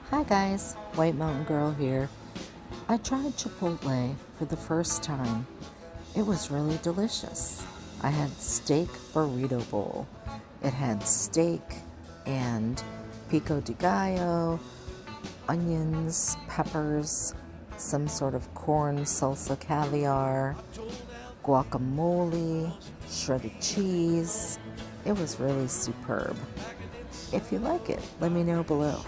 Hi guys, White Mountain Girl here. I tried Chipotle for the first time. It was really delicious. I had steak burrito bowl. It had steak and pico de gallo, onions, peppers, some sort of corn salsa caviar, guacamole, shredded cheese. It was really superb. If you like it, let me know below.